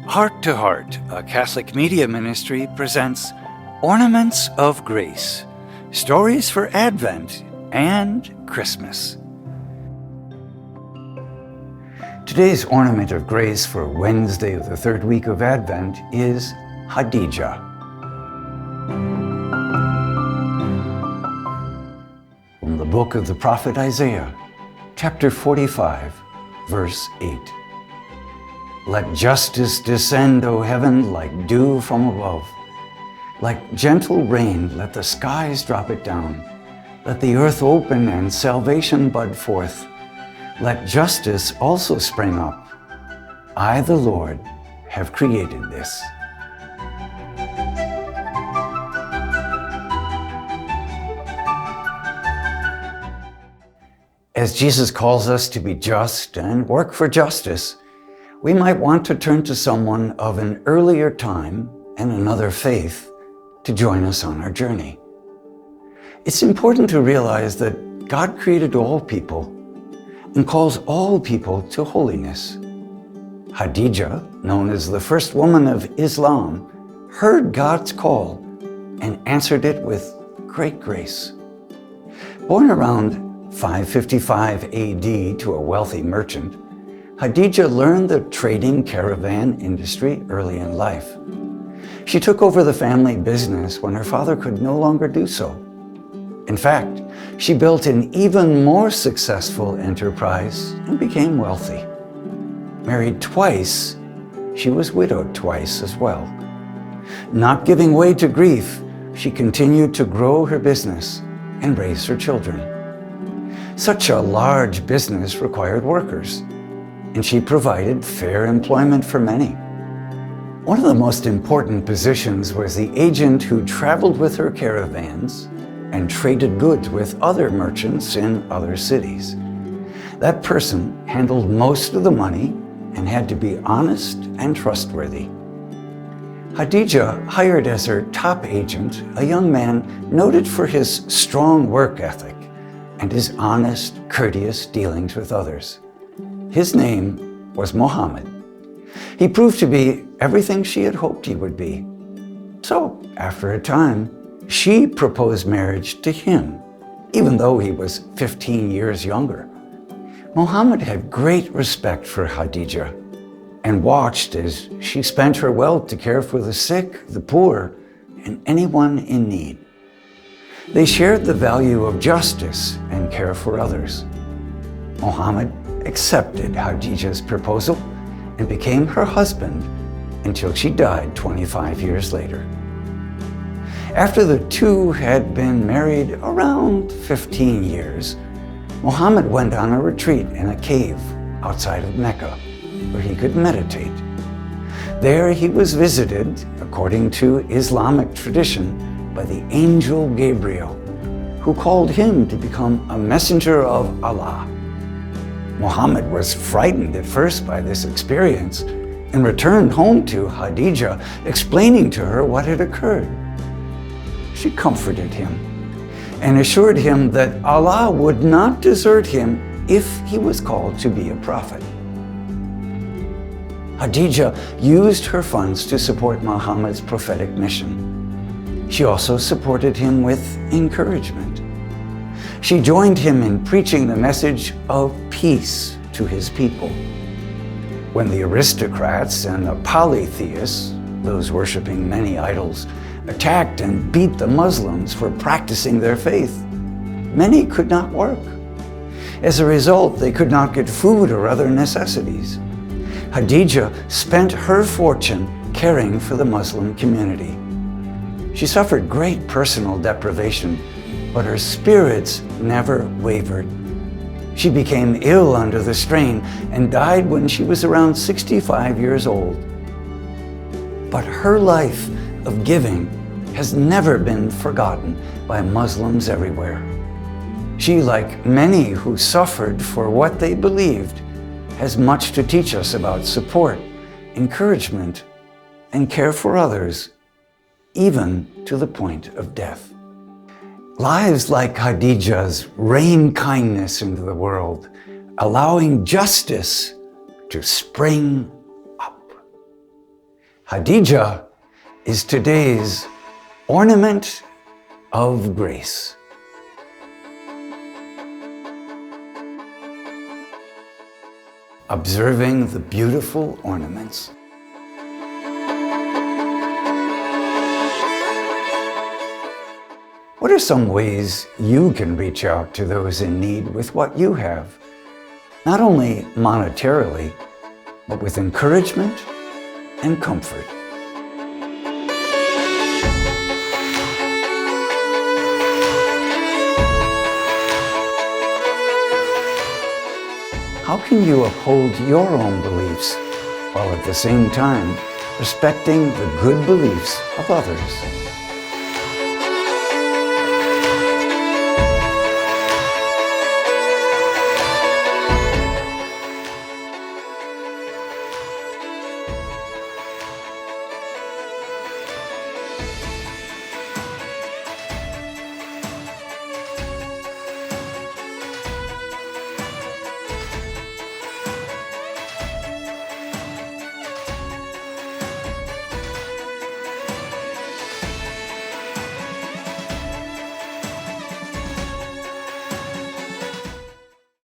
Heart to Heart, a Catholic media ministry, presents Ornaments of Grace, stories for Advent and Christmas. Today's ornament of grace for Wednesday of the third week of Advent is Khadijah. From the book of the prophet Isaiah, chapter 45, verse 8. Let justice descend, O heaven, like dew from above. Like gentle rain, let the skies drop it down. Let the earth open and salvation bud forth. Let justice also spring up. I, the Lord, have created this. As Jesus calls us to be just and work for justice, we might want to turn to someone of an earlier time and another faith to join us on our journey. It's important to realize that God created all people and calls all people to holiness. Khadijah, known as the first woman of Islam, heard God's call and answered it with great grace. Born around 555 AD to a wealthy merchant, Khadijah learned the trading caravan industry early in life. She took over the family business when her father could no longer do so. In fact, she built an even more successful enterprise and became wealthy. Married twice, she was widowed twice as well. Not giving way to grief, she continued to grow her business and raise her children. Such a large business required workers, and she provided fair employment for many. One of the most important positions was the agent who traveled with her caravans and traded goods with other merchants in other cities. That person handled most of the money and had to be honest and trustworthy. Khadijah hired as her top agent a young man noted for his strong work ethic and his honest, courteous dealings with others. His name was Muhammad. He proved to be everything she had hoped he would be. So, after a time, she proposed marriage to him, even though he was 15 years younger. Muhammad had great respect for Khadijah and watched as she spent her wealth to care for the sick, the poor, and anyone in need. They shared the value of justice and care for others. Muhammad accepted Khadijah's proposal and became her husband until she died 25 years later. After the two had been married around 15 years, Muhammad went on a retreat in a cave outside of Mecca where he could meditate. There he was visited, according to Islamic tradition, by the angel Gabriel, who called him to become a messenger of Allah. Muhammad was frightened at first by this experience and returned home to Khadijah, explaining to her what had occurred. She comforted him and assured him that Allah would not desert him if he was called to be a prophet. Khadijah used her funds to support Muhammad's prophetic mission. She also supported him with encouragement. She joined him in preaching the message of peace to his people. When the aristocrats and the polytheists, those worshiping many idols, attacked and beat the Muslims for practicing their faith, many could not work. As a result, they could not get food or other necessities. Khadijah spent her fortune caring for the Muslim community. She suffered great personal deprivation, but her spirits never wavered. She became ill under the strain and died when she was around 65 years old. But her life of giving has never been forgotten by Muslims everywhere. She, like many who suffered for what they believed, has much to teach us about support, encouragement, and care for others, even to the point of death. Lives like Khadijah's rain kindness into the world, allowing justice to spring up. Khadijah is today's ornament of grace. Observing the beautiful ornaments. What are some ways you can reach out to those in need with what you have? Not only monetarily, but with encouragement and comfort. How can you uphold your own beliefs while at the same time respecting the good beliefs of others?